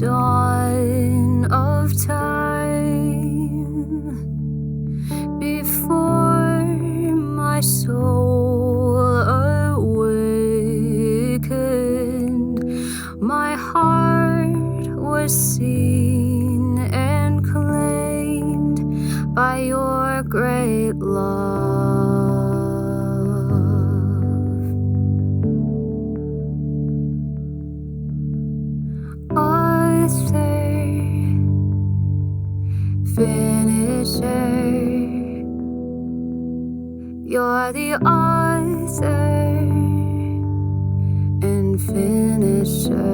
dawn of time, before my soul awakened, my heart was seen and claimed by your great love. Author, finisher, you're the author and finisher.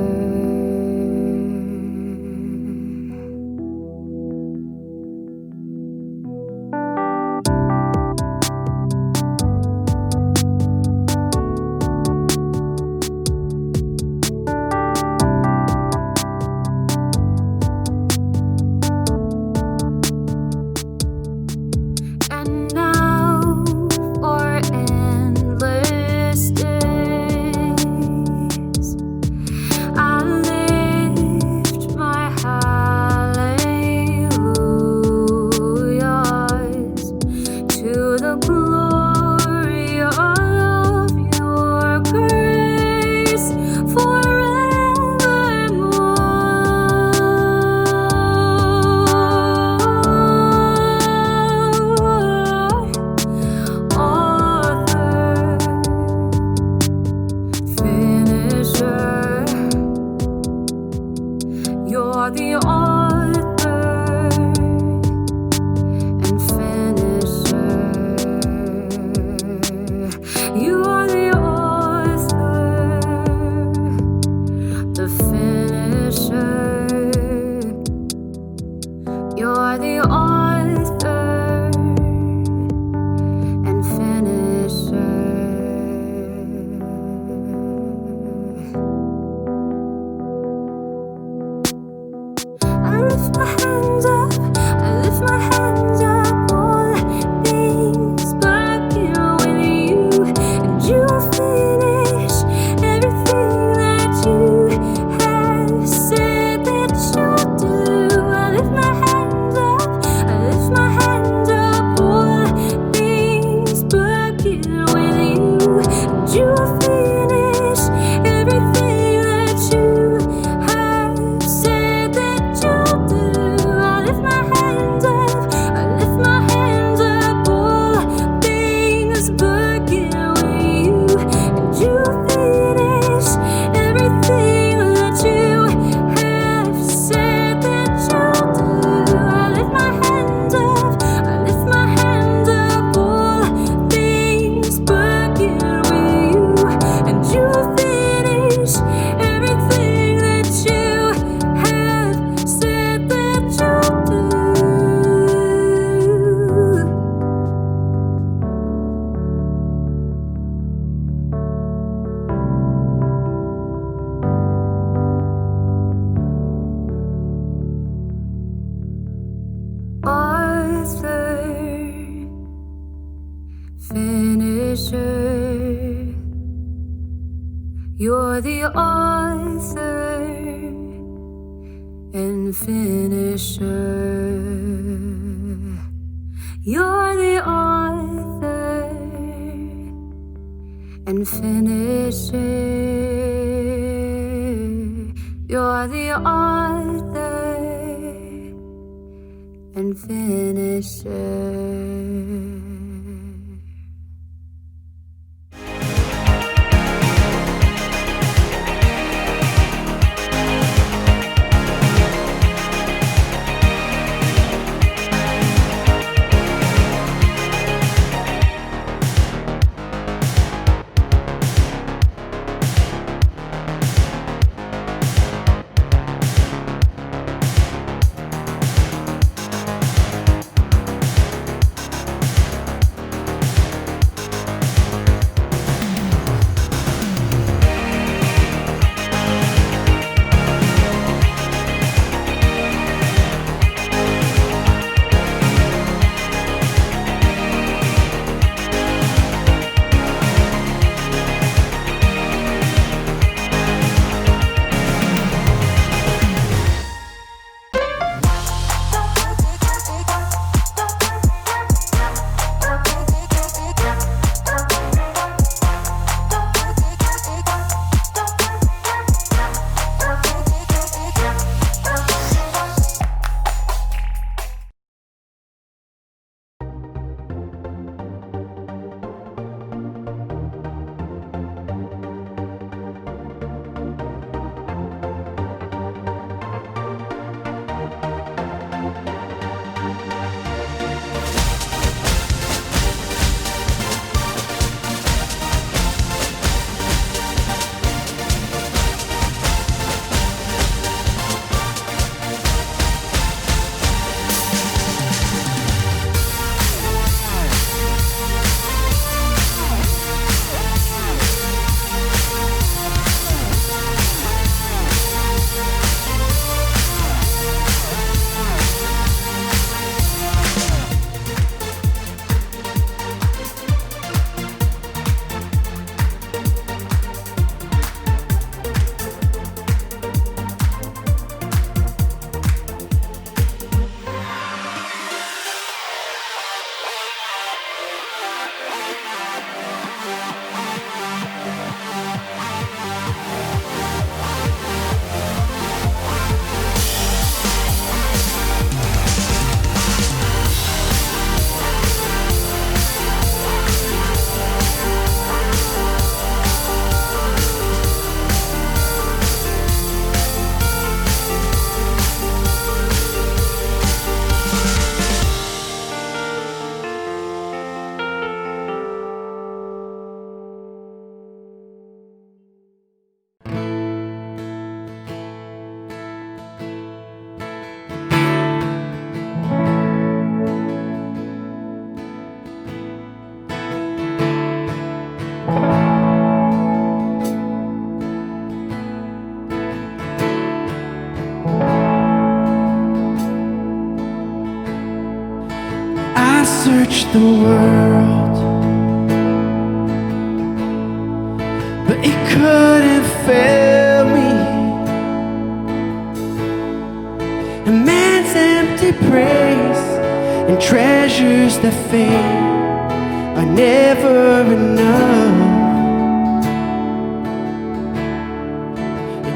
You're the author and finisher. You are the author, the finisher. You're the author and finisher. I lift my hands up, I lift my hands up, all things begin with you, and you finish everything that you have said that you'll do. I lift my hands up, I lift my hands up, all things begin with you, and you finish everything that you have said that you'll do. I lift my hands up, I lift my hands up, all things begin with you, and you finish everything that you have said that you'll do. I lift my hands up, I lift my hands up, all things begin with you, and you finish everything that you have said that you'll do. Author, finisher, you're the author and finisher. You're the author and finisher. You're the author and finisher. I searched the world, but it couldn't fail me. A man's empty praise and treasures that fade are never enough.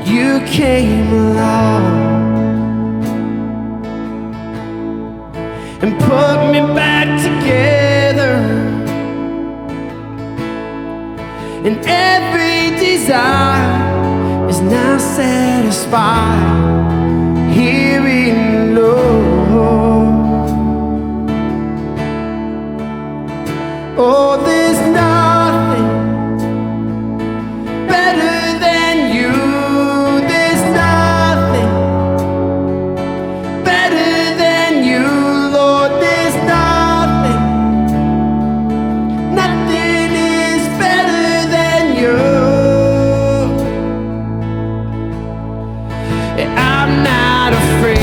You came along and put me back together, and every desire is now satisfied here in the Lord. Oh, there's nothing better than you. There's nothing better than you, Lord. There's nothing, nothing is better than you. I'm not afraid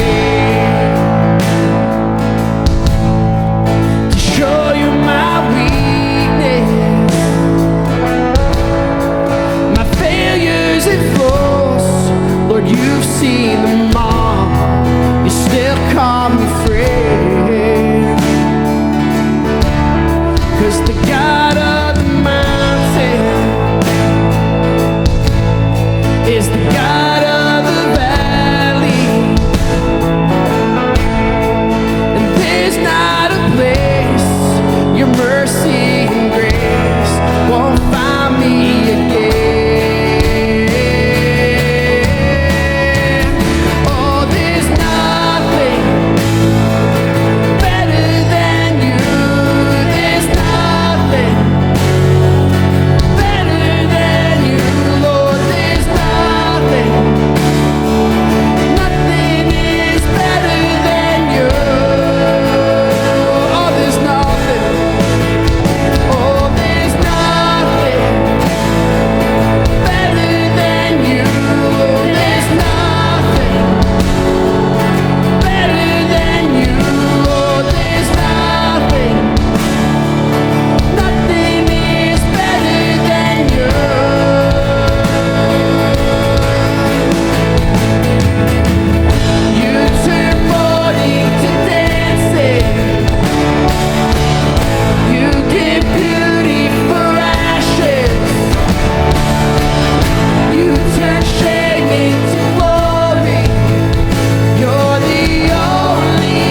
to show you my weakness, my failures and flaws. Lord, you've seen them all. You still call me friend, 'cause the God of the mountain is the God of the valley, and there's not a place your mercy and grace won't find me again. Oh, there's nothing better than you. There's nothing better than you, Lord. There's nothing, nothing is better than you. Oh, there's nothing. Oh, there's nothing better than you. There's nothing better than you. Oh, there's nothing, nothing is better than you. You turn mourning to dancing. You give beauty for ashes. You turn shame into glory. You're the only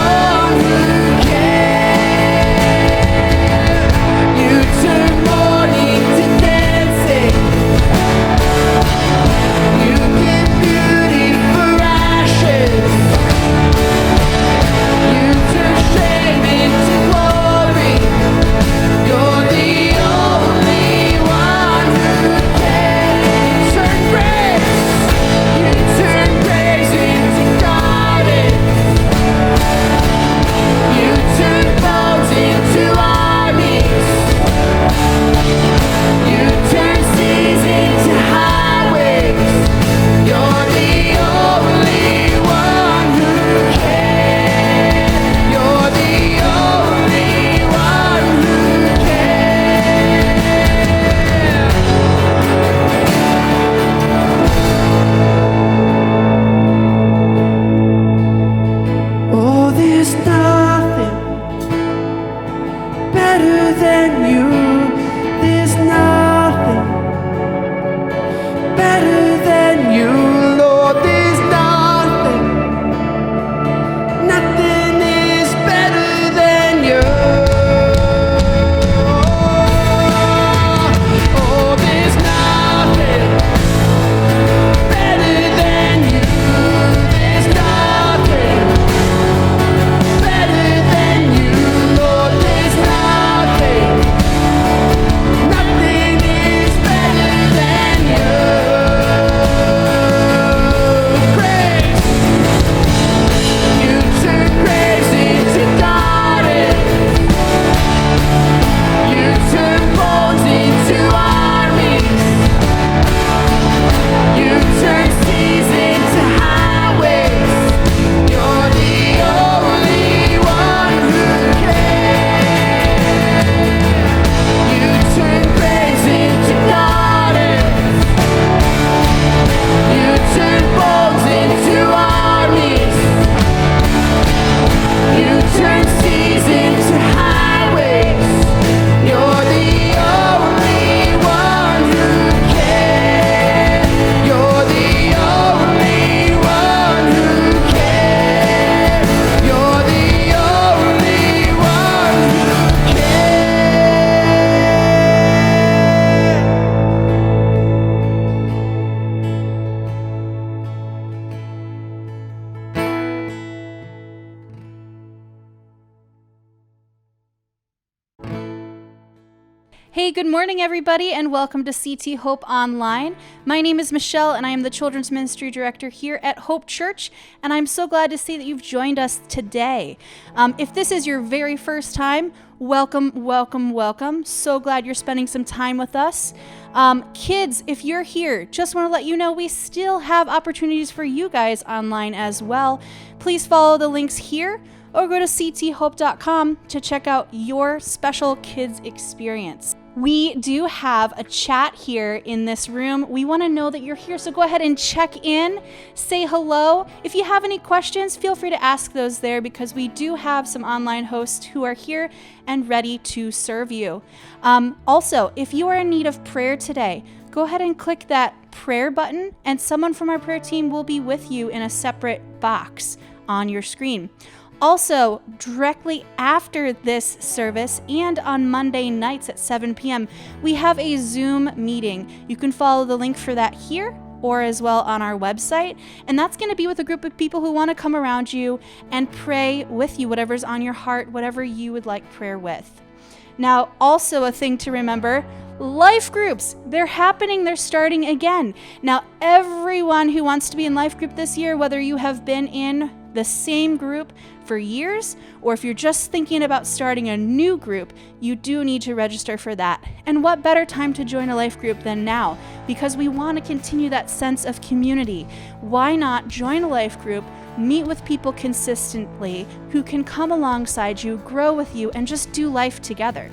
one who can. You turn mourning to dancing. You give beauty for ashes. You turn shame into glory. You're the only one who can. You turn praise into gardens. You turn bones into armies. You turn seas into highways. You're the only one who can. You're the only one who can. Oh, there's nothing better than you. There's Hey, good morning, everybody, and welcome to CT Hope Online. My name is Michelle, and I am the Children's Ministry Director here at Hope Church, and I'm so glad to see that you've joined us today. If this is your very first time, welcome, welcome, welcome. So glad you're spending some time with us. Kids, if you're here, just want to let you know we still have opportunities for you guys online as well. Please follow the links here or go to cthope.online to check out your special kids experience. We do have a chat here in this room. We want to know that you're here, so go ahead and check in, say hello. If you have any questions, feel free to ask those there because we do have some online hosts who are here and ready to serve you. Also, if you are in need of prayer today, go ahead and click that prayer button and someone from our prayer team will be with you in a separate box on your screen. Also, directly after this service and on Monday nights at 7 p.m., we have a Zoom meeting. You can follow the link for that here or as well on our website. And that's going to be with a group of people who want to come around you and pray with you, whatever's on your heart, whatever you would like prayer with. Now, also a thing to remember, life groups, they're happening, they're starting again. Now, everyone who wants to be in life group this year, whether you have been in the same group for years, or if you're just thinking about starting a new group, you do need to register for that. And what better time to join a life group than now? Because we want to continue that sense of community. Why not join a life group, meet with people consistently who can come alongside you, grow with you, and just do life together?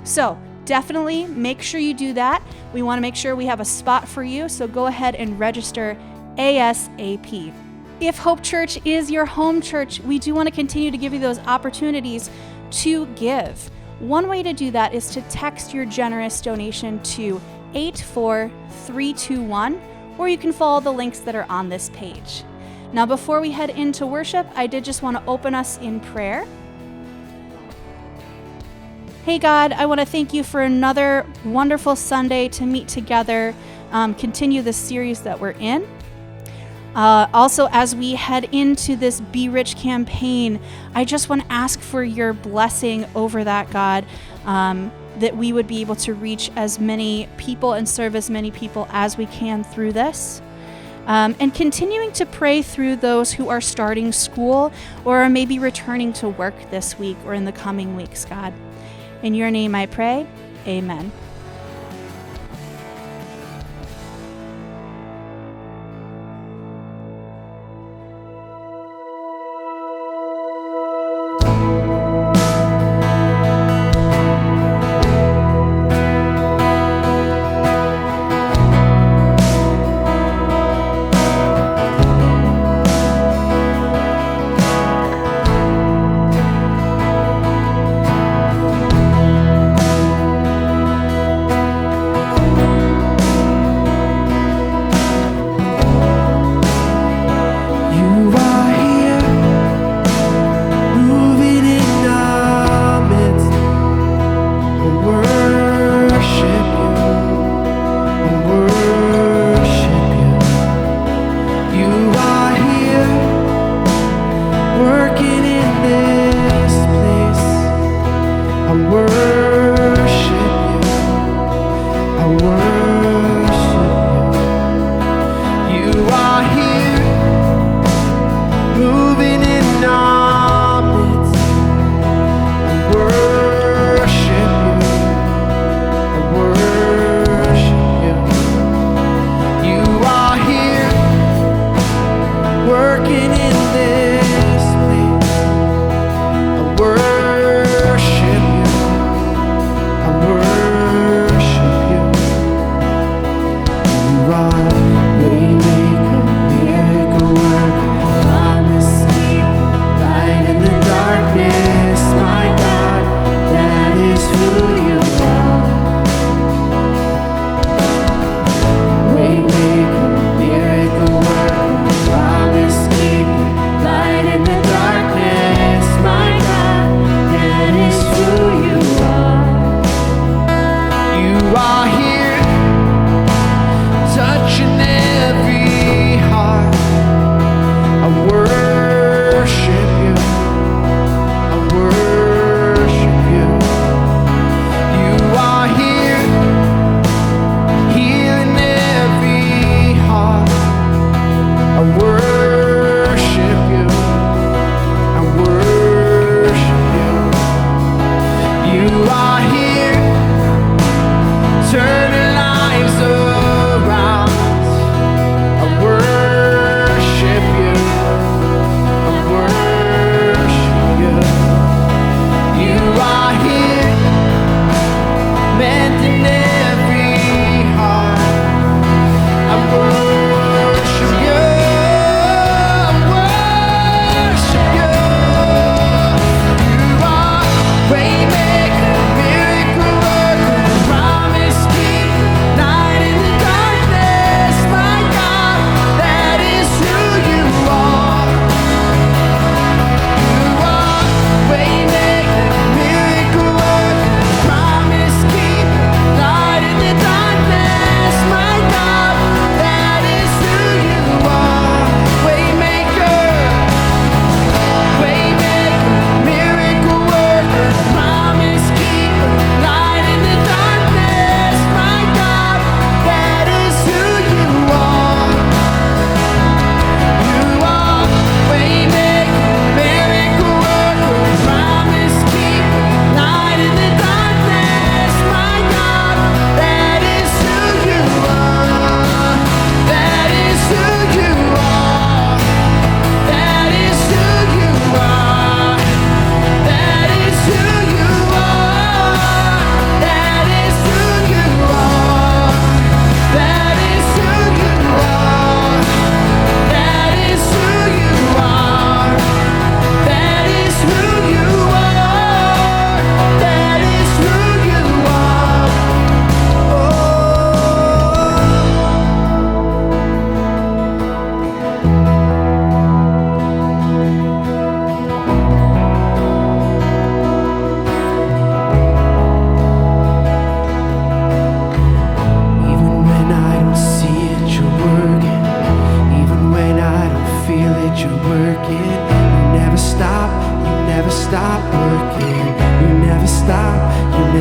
So definitely make sure you do that. We want to make sure we have a spot for you, so go ahead and register ASAP. If Hope Church is your home church, we do want to continue to give you those opportunities to give. One way to do that is to text your generous donation to 84321, or you can follow the links that are on this page. Now, before we head into worship, I did just want to open us in prayer. Hey God, I want to thank you for another wonderful Sunday to meet together, continue the series that we're in. Also, as we head into this Be Rich campaign, I just want to ask for your blessing over that, God, that we would be able to reach as many people and serve as many people as we can through this. And continuing to pray through those who are starting school or are maybe returning to work this week or in the coming weeks, God. In your name I pray, amen.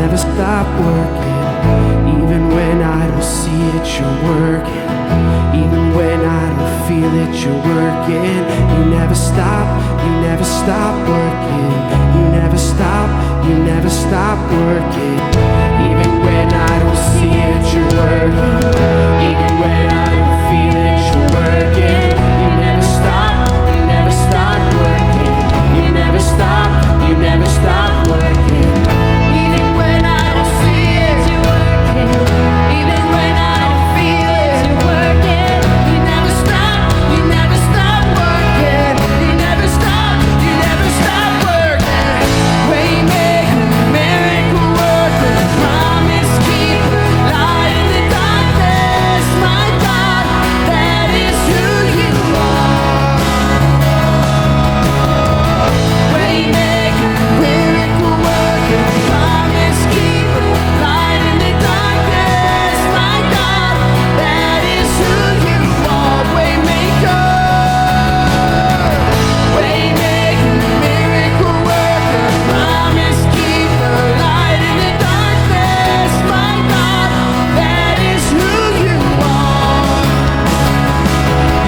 never stop working. Even when I don't see it, you're working. Even when I don't feel it, you're working. You never stop working. You never stop working. Even when I don't see it, you're working. Even when I don't feel it, you're working. You never stop working. You never stop working. Even when I don't see it, you're working. Even when I don't feel it, you're working. You never stop working. You never stop working. Waymaker, miracle worker, promise keeper, light in the darkness, my God, that is who you are. Waymaker, miracle worker, promise keeper, light in the darkness, my God, that is who you are. Waymaker, miracle worker, promise keeper, light in the darkness, my God, that is who you are.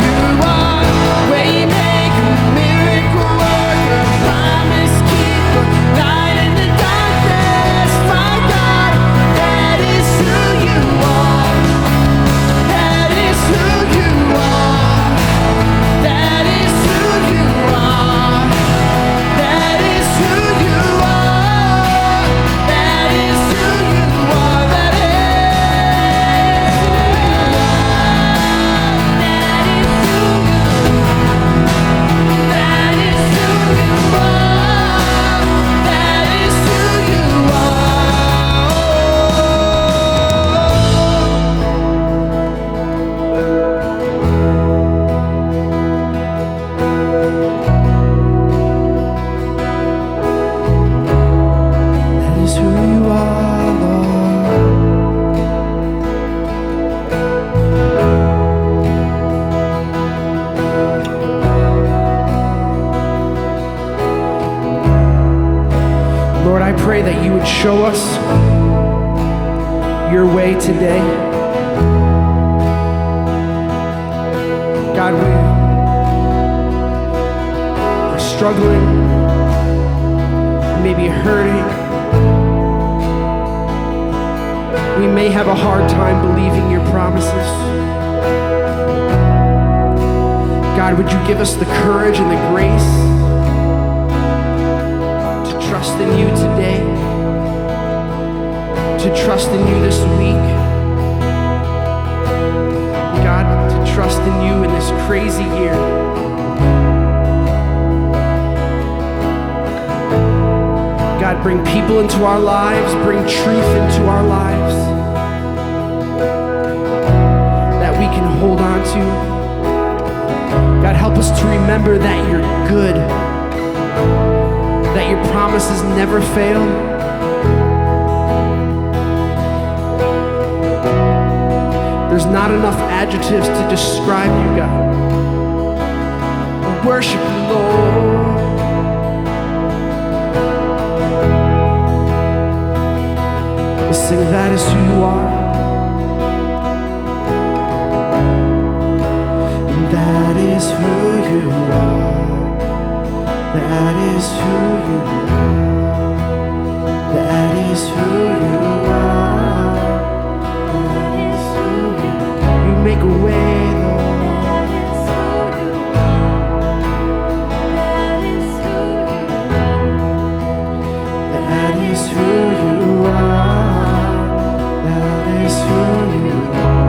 You are waymaker, miracle worker, promise keeper, light in the darkness, my God, that is who you are. That is who you are. That is who you are. That is who you are. That is who you are. That is who you are, Lord. Lord, I pray that you would show us your way today. God, we're struggling, maybe hurting. We may have a hard time believing your promises. God, would you give us the courage and the grace to trust in you today, to trust in you this week, God, to trust in you in this crazy year. God, bring people into our lives, bring truth into our lives that we can hold on to. God, help us to remember that you're good, that your promises never fail. There's not enough adjectives to describe you, God. We worship you, Lord. We sing, that is who you are. And that is who you are. That is who you are. That is who you are. That is who you are. You make a way, Lord. That is who you are. That is who you are.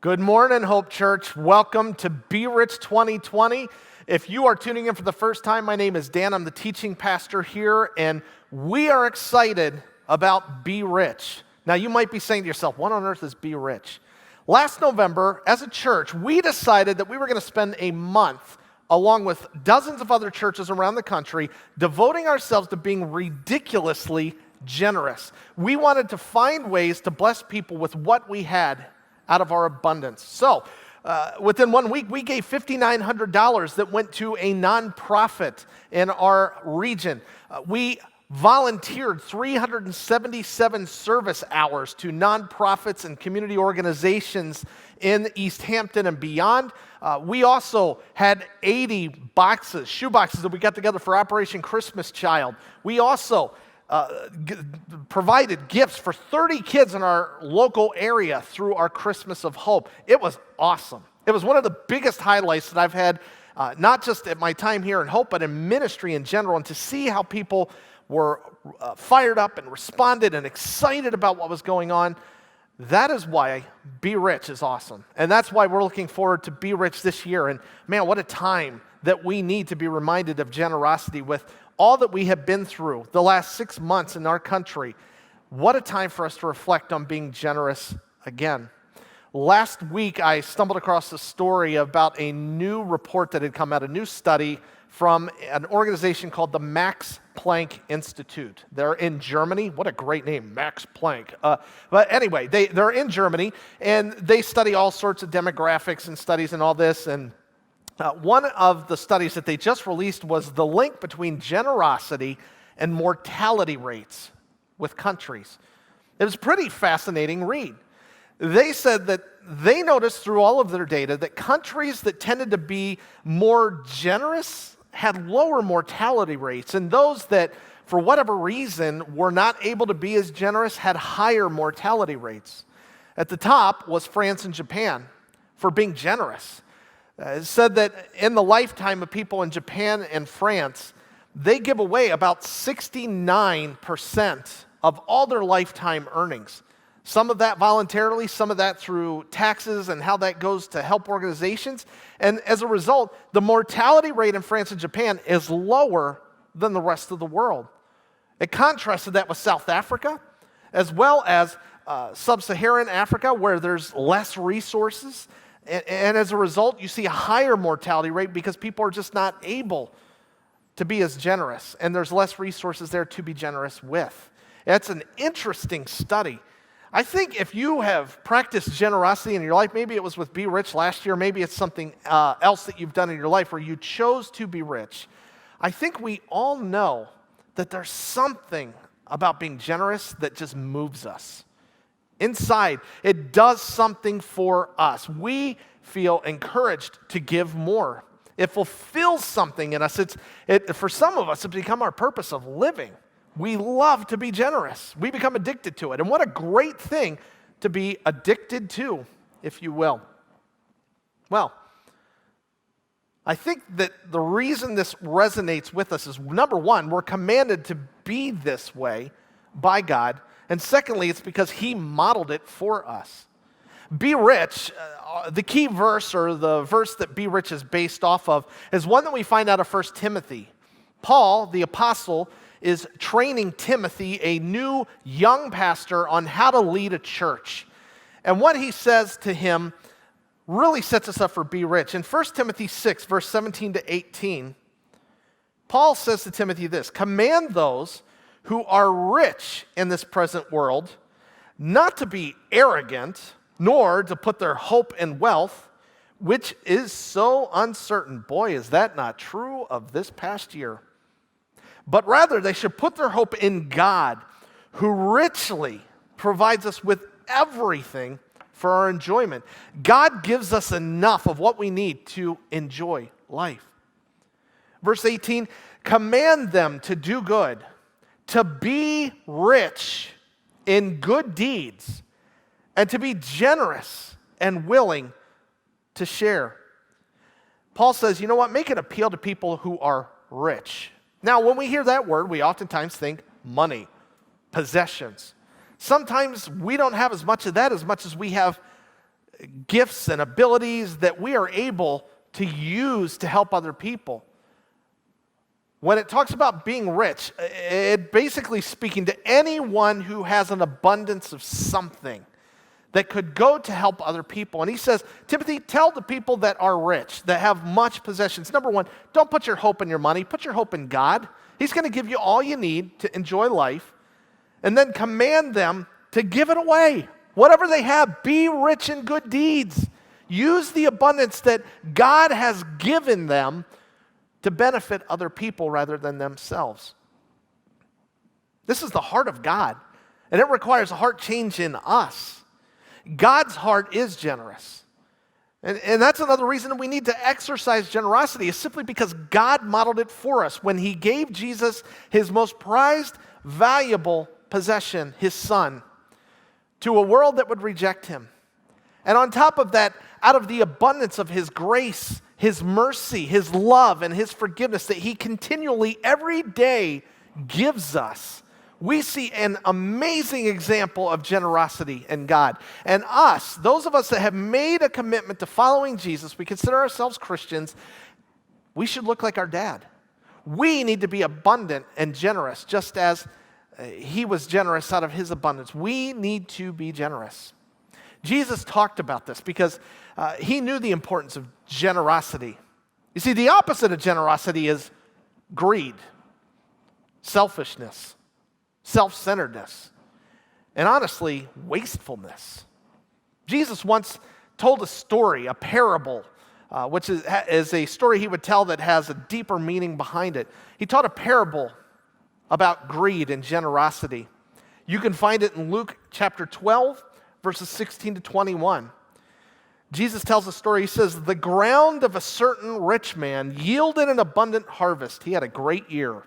Good morning, Hope Church. Welcome to Be Rich 2020. If you are tuning in for the first time, my name is Dan. I'm the teaching pastor here, and we are excited about Be Rich. Now, you might be saying to yourself, what on earth is Be Rich? Last November, as a church, we decided that we were going to spend a month, along with dozens of other churches around the country, devoting ourselves to being ridiculously generous. We wanted to find ways to bless people with what we had out of our abundance. So, within 1 week, we gave $5,900 that went to a nonprofit in our region. We volunteered 377 service hours to nonprofits and community organizations in East Hampton and beyond. We also had 80 boxes, shoe boxes that we got together for Operation Christmas Child. We also provided gifts for 30 kids in our local area through our Christmas of Hope. It was awesome. It was one of the biggest highlights that I've had, not just at my time here in Hope, but in ministry in general, and to see how people were fired up and responded and excited about what was going on. That is why Be Rich is awesome. And that's why we're looking forward to Be Rich this year. And man, what a time that we need to be reminded of generosity with all that we have been through the last 6 months in our country. What a time for us to reflect on being generous again. Last week, I stumbled across a story about a new report that had come out, a new study from an organization called the Max Planck Institute. They're in Germany. What a great name, Max Planck. But anyway, they're in Germany, and they study all sorts of demographics and studies and all this. And one of the studies that they just released was the link between generosity and mortality rates with countries. It was a pretty fascinating read. They said that they noticed through all of their data that countries that tended to be more generous had lower mortality rates, and those that, for whatever reason, were not able to be as generous had higher mortality rates. At the top was France and Japan for being generous. It said that in the lifetime of people in Japan and France, they give away about 69% of all their lifetime earnings. Some of that voluntarily, some of that through taxes and how that goes to help organizations. And as a result, the mortality rate in France and Japan is lower than the rest of the world. It contrasted that with South Africa, as well as sub-Saharan Africa, where there's less resources. And as a result, you see a higher mortality rate because people are just not able to be as generous. And there's less resources there to be generous with. It's an interesting study. I think if you have practiced generosity in your life, maybe it was with Be Rich last year, maybe it's something else that you've done in your life where you chose to be rich. I think we all know that there's something about being generous that just moves us. Inside, it does something for us. We feel encouraged to give more. It fulfills something in us. For some of us, it's become our purpose of living. We love to be generous. We become addicted to it. And what a great thing to be addicted to, if you will. Well, I think that the reason this resonates with us is, number one, we're commanded to be this way by God. And secondly, it's because He modeled it for us. Be Rich, the key verse, or the verse that Be Rich is based off of, is one that we find out of 1 Timothy. Paul, the apostle, is training Timothy, a new young pastor, on how to lead a church. And what he says to him really sets us up for Be Rich. In 1 Timothy 6, verse 17 to 18, Paul says to Timothy this: "Command those who are rich in this present world not to be arrogant, nor to put their hope in wealth, which is so uncertain." Boy, is that not true of this past year. "But rather they should put their hope in God, who richly provides us with everything for our enjoyment." God gives us enough of what we need to enjoy life. Verse 18, "Command them to do good, to be rich in good deeds, and to be generous and willing to share." Paul says, you know what? Make an appeal to people who are rich. Now, when we hear that word, we oftentimes think money, possessions. Sometimes we don't have as much of that as much as we have gifts and abilities that we are able to use to help other people. When it talks about being rich, it basically speaking to anyone who has an abundance of something that could go to help other people. And he says, Timothy, tell the people that are rich, that have much possessions. Number one, don't put your hope in your money. Put your hope in God. He's going to give you all you need to enjoy life. and then command them to give it away. Whatever they have, be rich in good deeds. Use the abundance that God has given them to benefit other people rather than themselves. This is the heart of God, and it requires a heart change in us. God's heart is generous. And that's another reason that we need to exercise generosity, is simply because God modeled it for us when he gave Jesus his most prized, valuable possession, his son, to a world that would reject him. And on top of that, out of the abundance of his grace, his mercy, his love, and his forgiveness that he continually, every day, gives us, we see an amazing example of generosity in God. And us, those of us that have made a commitment to following Jesus, we consider ourselves Christians, we should look like our dad. We need to be abundant and generous, just as he was generous out of his abundance. We need to be generous. Jesus talked about this because he knew the importance of generosity. You see, the opposite of generosity is greed, selfishness, self-centeredness, and honestly, wastefulness. Jesus once told a story, a parable, which is a story he would tell that has a deeper meaning behind it. He taught a parable about greed and generosity. You can find it in Luke chapter 12, verses 16 to 21. Jesus tells a story. He says, "The ground of a certain rich man yielded an abundant harvest. He had a great year.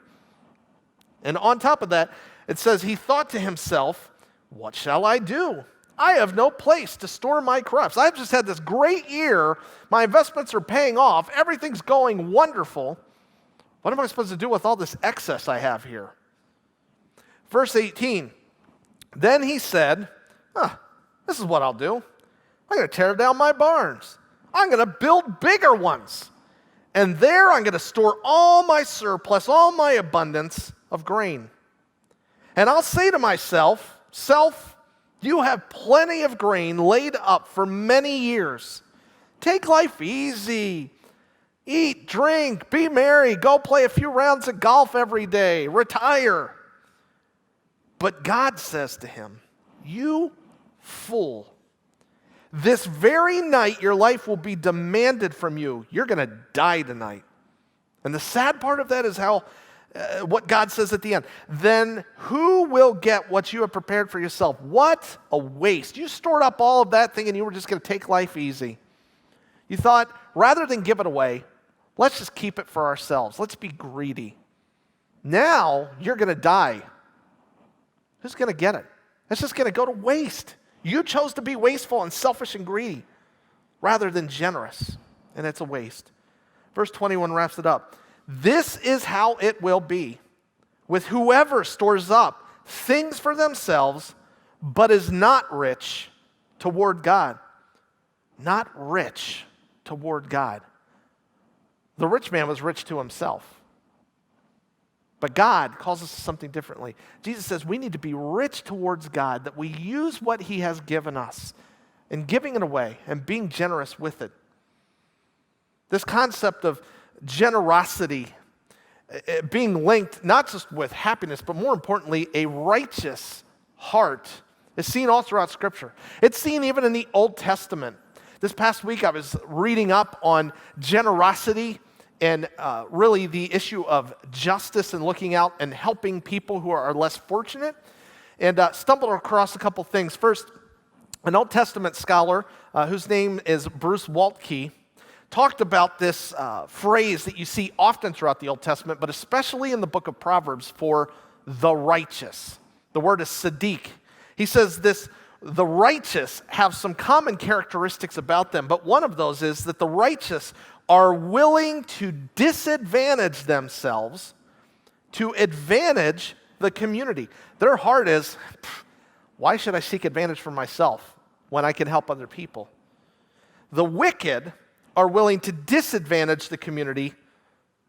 And on top of that, it says, he thought to himself, 'What shall I do? I have no place to store my crops. I've just had this great year. My investments are paying off. Everything's going wonderful. What am I supposed to do with all this excess I have here?' Verse 18, then he said, this is what I'll do. I'm going to tear down my barns. I'm going to build bigger ones. And there I'm going to store all my surplus, all my abundance of grain. And I'll say to myself, self, you have plenty of grain laid up for many years. Take life easy. Eat, drink, be merry. Go play a few rounds of golf every day. Retire." But God says to him, "You fool. This very night your life will be demanded from you. You're going to die tonight." And the sad part of that is what God says at the end. "Then who will get what you have prepared for yourself?" What a waste. You stored up all of that thing and you were just going to take life easy. You thought, rather than give it away, let's just keep it for ourselves. Let's be greedy. Now you're going to die. Who's going to get it? It's just going to go to waste. You chose to be wasteful and selfish and greedy rather than generous, and it's a waste. Verse 21 wraps it up. "This is how it will be with whoever stores up things for themselves, but is not rich toward God." Not rich toward God. The rich man was rich to himself. But God calls us to something differently. Jesus says we need to be rich towards God, that we use what he has given us and giving it away and being generous with it. This concept of generosity being linked not just with happiness, but more importantly, a righteous heart is seen all throughout Scripture. It's seen even in the Old Testament. This past week I was reading up on generosity and really the issue of justice and looking out and helping people who are less fortunate, and stumbled across a couple things. First, an Old Testament scholar whose name is Bruce Waltke talked about this phrase that you see often throughout the Old Testament, but especially in the book of Proverbs, for the righteous. The word is Sadiq. He says the righteous have some common characteristics about them, but one of those is that the righteous are willing to disadvantage themselves to advantage the community. Their heart is, why should I seek advantage for myself when I can help other people? The wicked are willing to disadvantage the community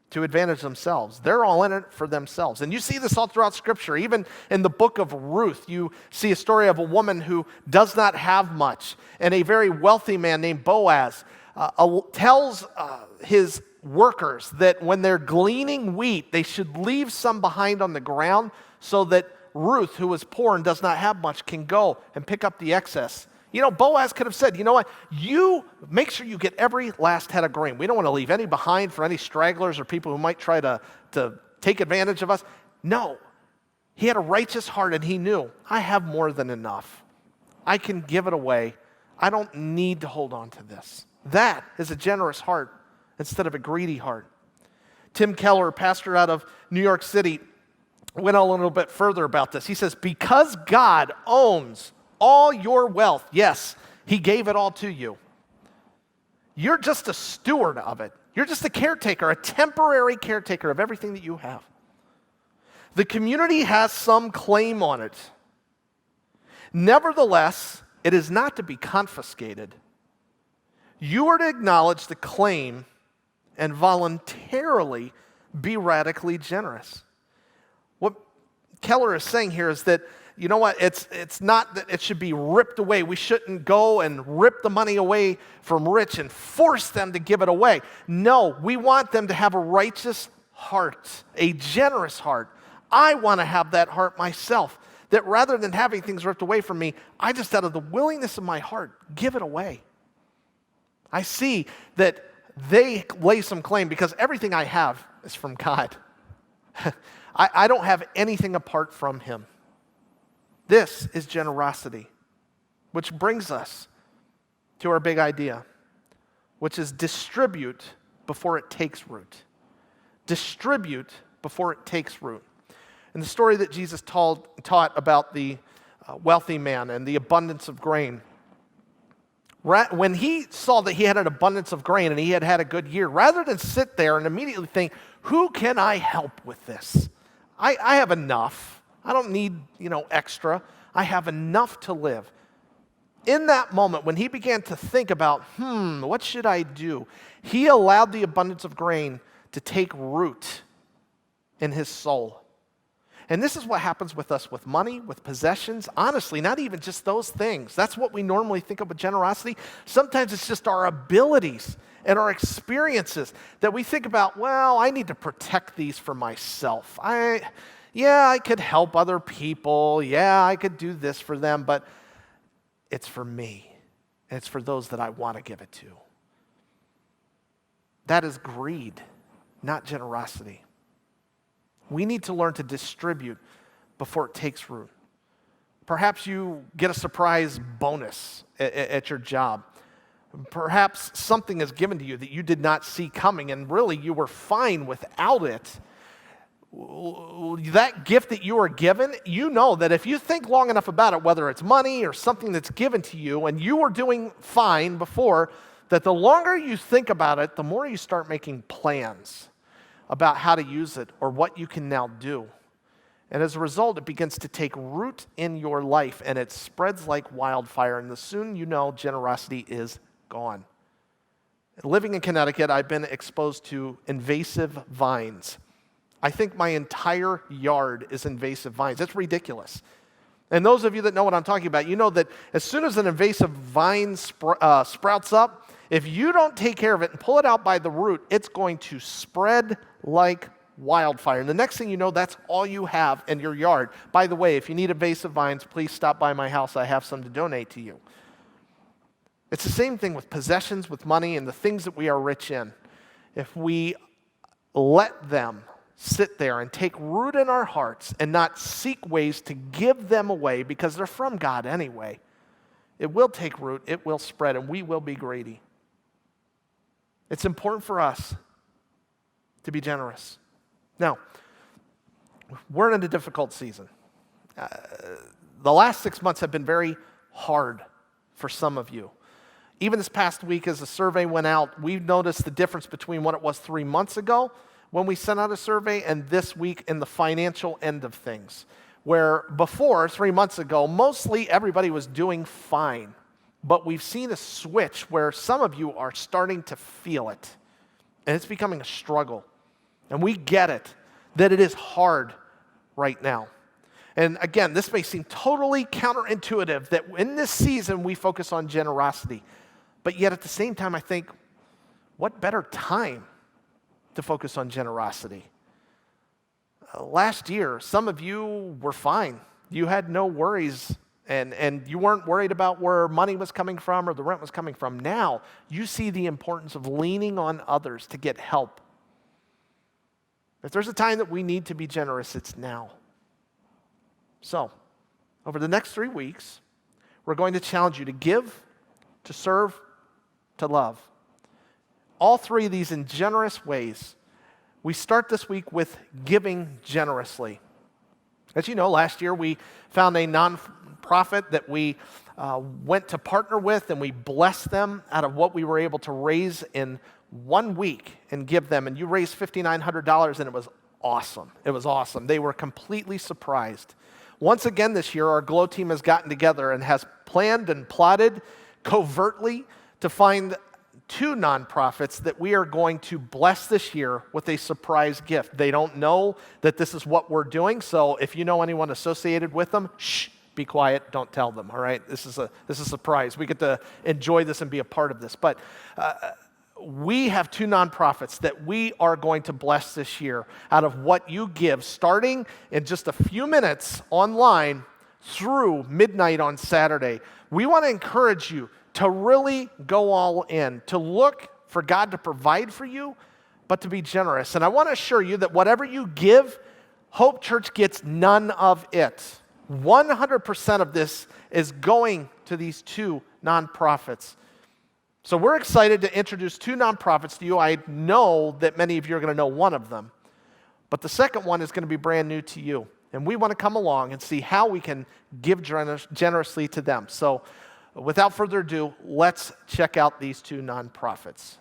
to advantage themselves. They're all in it for themselves. And you see this all throughout Scripture. Even in the book of Ruth, you see a story of a woman who does not have much, and a very wealthy man named Boaz tells his workers that when they're gleaning wheat, they should leave some behind on the ground so that Ruth, who was poor and does not have much, can go and pick up the excess. You know, Boaz could have said, you know what, you make sure you get every last head of grain. We don't want to leave any behind for any stragglers or people who might try to take advantage of us. No, he had a righteous heart and he knew, I have more than enough. I can give it away. I don't need to hold on to this. That is a generous heart instead of a greedy heart. Tim Keller, pastor out of New York City, went a little bit further about this. He says, because God owns all your wealth, yes, he gave it all to you. You're just a steward of it. You're just a caretaker, a temporary caretaker of everything that you have. The community has some claim on it. Nevertheless, it is not to be confiscated. You are to acknowledge the claim and voluntarily be radically generous. What Keller is saying here is that, you know what, it's not that it should be ripped away. We shouldn't go and rip the money away from rich and force them to give it away. No, we want them to have a righteous heart, a generous heart. I want to have that heart myself, that rather than having things ripped away from me, I just, out of the willingness of my heart, give it away. I see that they lay some claim because everything I have is from God. I don't have anything apart from him. This is generosity, which brings us to our big idea, which is distribute before it takes root. Distribute before it takes root. In the story that Jesus taught about the wealthy man and the abundance of grain, when he saw that he had an abundance of grain and he had had a good year, rather than sit there and immediately think, who can I help with this? I have enough. I don't need, extra. I have enough to live. In that moment, when he began to think about, what should I do? He allowed the abundance of grain to take root in his soul. And this is what happens with us with money, with possessions. Honestly, not even just those things. That's what we normally think of with generosity. Sometimes it's just our abilities and our experiences that we think about, well, I need to protect these for myself. I could help other people. Yeah, I could do this for them, but it's for me. And it's for those that I want to give it to. That is greed, not generosity. We need to learn to distribute before it takes root. Perhaps you get a surprise bonus at your job. Perhaps something is given to you that you did not see coming, and really you were fine without it. That gift that you are given, you know that if you think long enough about it, whether it's money or something that's given to you, and you were doing fine before, that the longer you think about it, the more you start making plans about how to use it or what you can now do. And as a result, it begins to take root in your life and it spreads like wildfire. And the soon you know, generosity is gone. Living in Connecticut, I've been exposed to invasive vines. I think my entire yard is invasive vines. It's ridiculous. And those of you that know what I'm talking about, you know that as soon as an invasive vine sprouts up, if you don't take care of it and pull it out by the root, it's going to spread like wildfire. And the next thing you know, that's all you have in your yard. By the way, if you need invasive vines, please stop by my house. I have some to donate to you. It's the same thing with possessions, with money, and the things that we are rich in. If we let them sit there and take root in our hearts and not seek ways to give them away because they're from God anyway, it will take root, it will spread, and we will be greedy. It's important for us to be generous. Now, we're in a difficult season. The last 6 months have been very hard for some of you. Even this past week, as the survey went out, we've noticed the difference between what it was 3 months ago when we sent out a survey and this week in the financial end of things. Where before, 3 months ago, mostly everybody was doing fine. But we've seen a switch where some of you are starting to feel it. And it's becoming a struggle. And we get it, that it is hard right now. And again, this may seem totally counterintuitive that in this season we focus on generosity. But yet at the same time, I think, what better time to focus on generosity? last year, some of you were fine. You had no worries, and you weren't worried about where money was coming from or the rent was coming from. Now, you see the importance of leaning on others to get help. If there's a time that we need to be generous, it's now. So, over the next 3 weeks, we're going to challenge you to give, to serve, to love. All three of these in generous ways. We start this week with giving generously. As you know, last year we found a nonprofit that we went to partner with, and we blessed them out of what we were able to raise in 1 week and give them. And you raised $5,900, and it was awesome. It was awesome. They were completely surprised. Once again this year, our GLOW team has gotten together and has planned and plotted covertly to find 2 nonprofits that we are going to bless this year with a surprise gift. They don't know that this is what we're doing, so if you know anyone associated with them, shh, be quiet, don't tell them, all right? This is a surprise. We get to enjoy this and be a part of this. But we have 2 nonprofits that we are going to bless this year out of what you give, starting in just a few minutes online through midnight on Saturday. We want to encourage you to really go all in, to look for God to provide for you, but to be generous. And I want to assure you that whatever you give, Hope Church gets none of it. 100% of this is going to these 2 nonprofits. So we're excited to introduce 2 nonprofits to you. I know that many of you are going to know one of them, but the second one is going to be brand new to you. And we want to come along and see how we can give generously to them. So without further ado, let's check out these 2 nonprofits.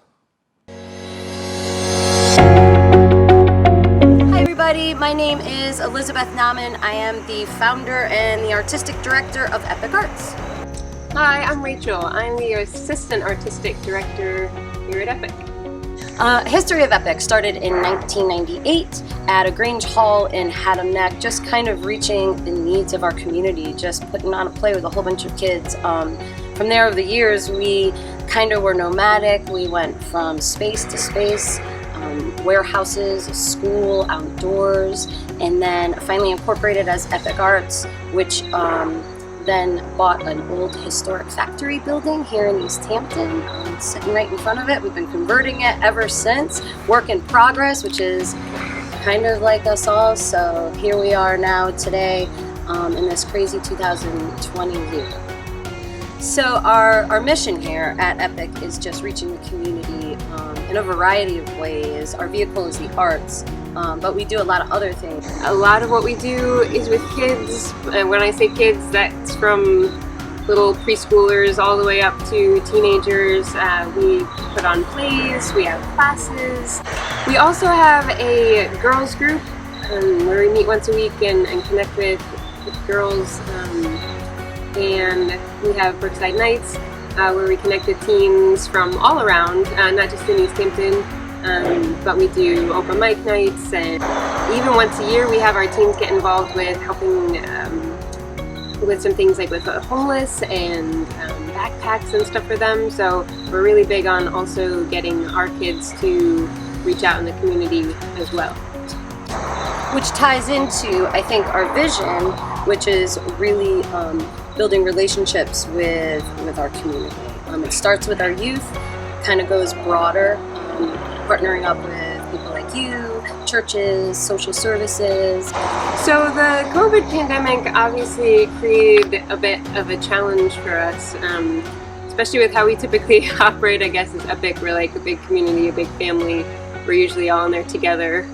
Hi everybody, my name is Elizabeth Nauman. I am the founder and the artistic director of Epic Arts. Hi, I'm Rachel. I'm the assistant artistic director here at Epic. History of Epic started in 1998 at a Grange Hall in Haddam Neck, just kind of reaching the needs of our community, just putting on a play with a whole bunch of kids. From there, over the years, we kind of were nomadic. We went from space to space, warehouses, school, outdoors, and then finally incorporated as Epic Arts, which then bought an old historic factory building here in East Hampton, sitting right in front of it. We've been converting it ever since. Work in progress, which is kind of like us all. So here we are now today in this crazy 2020 year. So our mission here at Epic is just reaching the community in a variety of ways. Our vehicle is the arts, but we do a lot of other things. A lot of what we do is with kids, and when I say kids, that's from little preschoolers all the way up to teenagers. We put on plays, we have classes. We also have a girls group where we meet once a week and connect with girls. And we have Brookside Nights, where we connect with teens from all around, not just in East Hampton, but we do open mic nights, and even once a year we have our teens get involved with helping with some things like with the homeless and backpacks and stuff for them. So we're really big on also getting our kids to reach out in the community as well. Which ties into, I think, our vision, which is really building relationships with our community. It starts with our youth, kind of goes broader, partnering up with people like you, churches, social services. So the COVID pandemic obviously created a bit of a challenge for us, especially with how we typically operate, I guess, as Epic. We're like a big community, a big family. We're usually all in there together.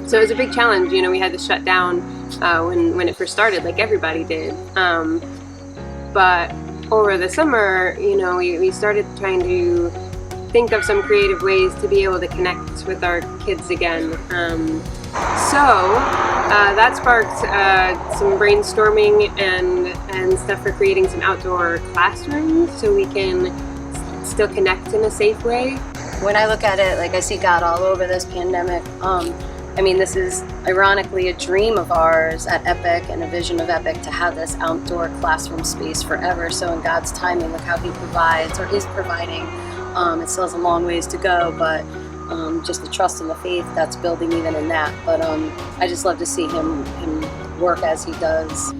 So it was a big challenge. You know, we had to shut down when it first started, like everybody did. But over the summer, you know, we started trying to think of some creative ways to be able to connect with our kids again. So that sparked some brainstorming and stuff for creating some outdoor classrooms so we can still connect in a safe way. When I look at it, like, I see God all over this pandemic. I mean, this is ironically a dream of ours at Epic and a vision of Epic to have this outdoor classroom space forever. So in God's timing, look how He provides or is providing. It still has a long ways to go, but just the trust and the faith that's building even in that. But I just love to see him work as he does.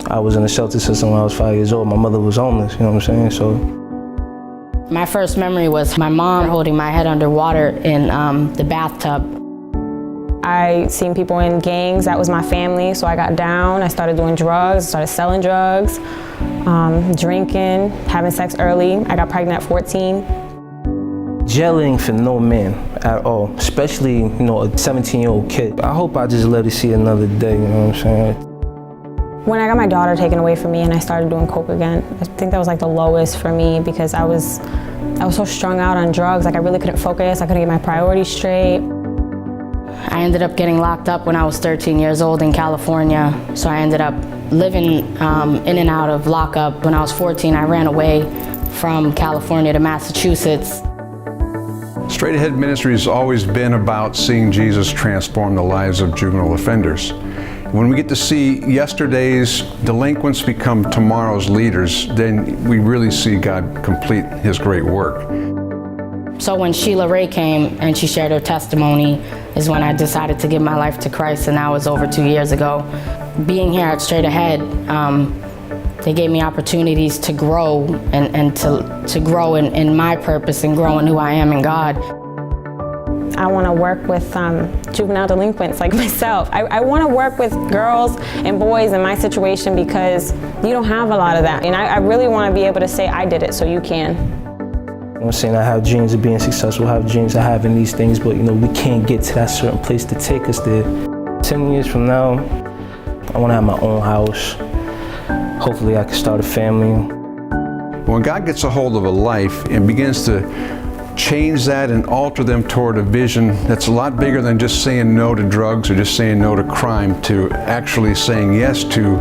I was in the shelter system when I was 5 years old. My mother was homeless, you know what I'm saying? So my first memory was my mom holding my head underwater in the bathtub. I seen people in gangs, that was my family, so I got down, I started doing drugs, started selling drugs, drinking, having sex early. I got pregnant at 14. Jail ain't for no man at all, especially, a 17-year-old kid. I hope I just live to see another day, you know what I'm saying? When I got my daughter taken away from me and I started doing coke again, I think that was like the lowest for me because I was so strung out on drugs, like I really couldn't focus, I couldn't get my priorities straight. I ended up getting locked up when I was 13 years old in California, so I ended up living in and out of lockup. When I was 14, I ran away from California to Massachusetts. Straight Ahead Ministry has always been about seeing Jesus transform the lives of juvenile offenders. When we get to see yesterday's delinquents become tomorrow's leaders, then we really see God complete His great work. So when Sheila Ray came and she shared her testimony is when I decided to give my life to Christ, and that was over 2 years ago. Being here at Straight Ahead, they gave me opportunities to grow and to grow in my purpose and grow in who I am in God. I want to work with juvenile delinquents like myself. I want to work with girls and boys in my situation because you don't have a lot of that. And I really want to be able to say, I did it, so you can. I'm saying I have dreams of being successful, I have dreams of having these things, but we can't get to that certain place to take us there. 10 years from now, I want to have my own house. Hopefully I can start a family. When God gets a hold of a life and begins to change that and alter them toward a vision that's a lot bigger than just saying no to drugs or just saying no to crime, to actually saying yes to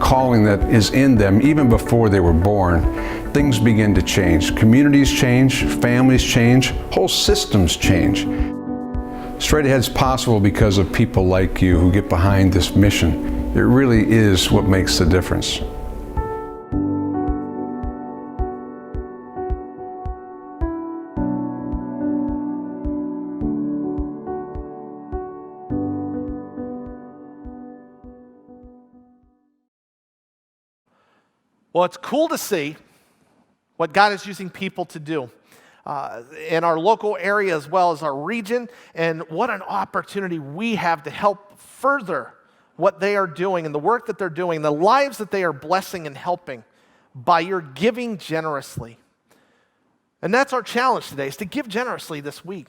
calling that is in them even before they were born, things begin to change. Communities change, families change, whole systems change. Straight Ahead's possible because of people like you who get behind this mission. It really is what makes the difference. Well, it's cool to see what God is using people to do in our local area as well as our region, and what an opportunity we have to help further what they are doing and the work that they're doing, the lives that they are blessing and helping by your giving generously. And that's our challenge today, is to give generously this week.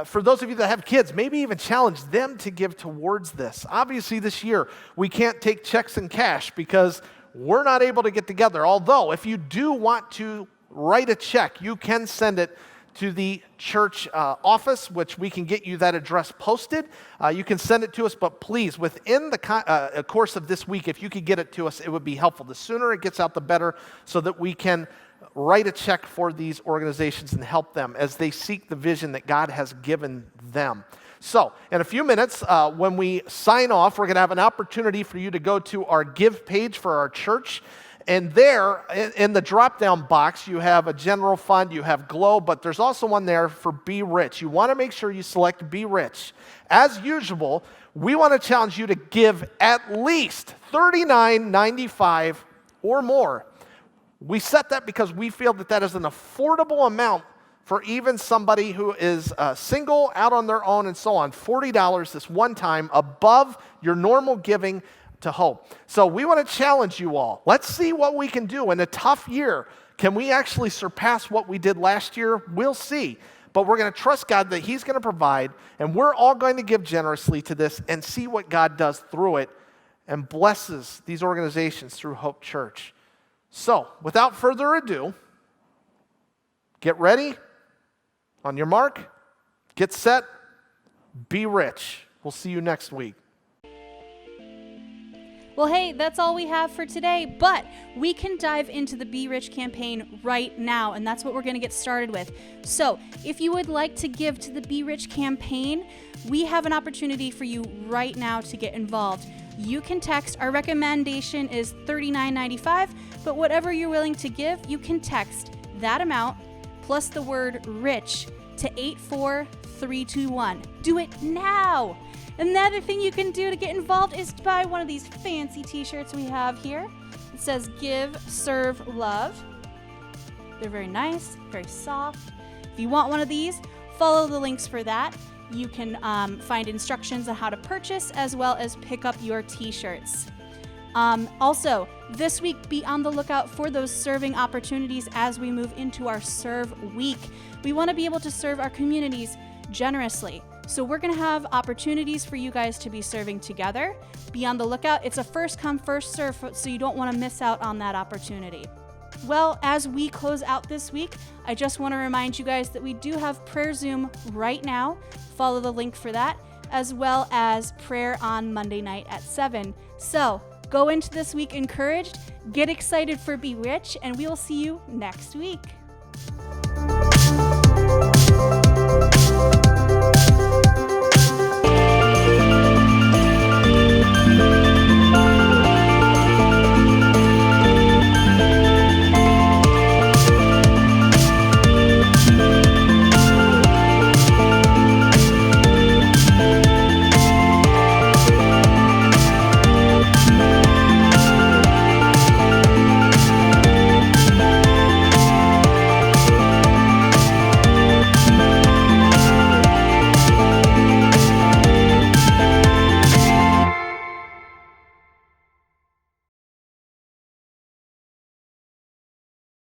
For those of you that have kids, maybe even challenge them to give towards this. Obviously this year, we can't take checks and cash because we're not able to get together. Although, if you do want to write a check, you can send it to the church office, which we can get you that address posted. You can send it to us, but please, within the course of this week, if you could get it to us, it would be helpful. The sooner it gets out, the better, so that we can write a check for these organizations and help them as they seek the vision that God has given them. So, in a few minutes, when we sign off, we're going to have an opportunity for you to go to our give page for our church. And there, in the drop-down box, you have a general fund, you have Glow, but there's also one there for Be Rich. You want to make sure you select Be Rich. As usual, we want to challenge you to give at least $39.95 or more. We set that because we feel that that is an affordable amount for even somebody who is single, out on their own, and so on. $40 this one time above your normal giving to Hope. So we want to challenge you all. Let's see what we can do in a tough year. Can we actually surpass what we did last year? We'll see. But we're going to trust God that He's going to provide, and we're all going to give generously to this and see what God does through it and blesses these organizations through Hope Church. So, without further ado, get ready. On your mark, get set, be rich. We'll see you next week. Well, hey, that's all we have for today, but we can dive into the Be Rich campaign right now, and that's what we're going to get started with. So, if you would like to give to the Be Rich campaign, we have an opportunity for you right now to get involved. you can text. Our recommendation is $39.95, but whatever you're willing to give, you can text that amount plus the word rich to 84321. Do it now. Another thing you can do to get involved is to buy one of these fancy t-shirts we have here. It says Give, Serve, Love. They're very nice, very soft. If you want one of these, follow the links for that. You can find instructions on how to purchase as well as pick up your t-shirts. Also, this week, be on the lookout for those serving opportunities as we move into our Serve Week. We want to be able to serve our communities generously. So we're going to have opportunities for you guys to be serving together. Be on the lookout. It's a first come, first serve, so you don't want to miss out on that opportunity. Well, as we close out this week, I just want to remind you guys that we do have Prayer Zoom right now. Follow the link for that, as well as prayer on Monday night at 7. So go into this week encouraged, get excited for Be Rich, and we will see you next week.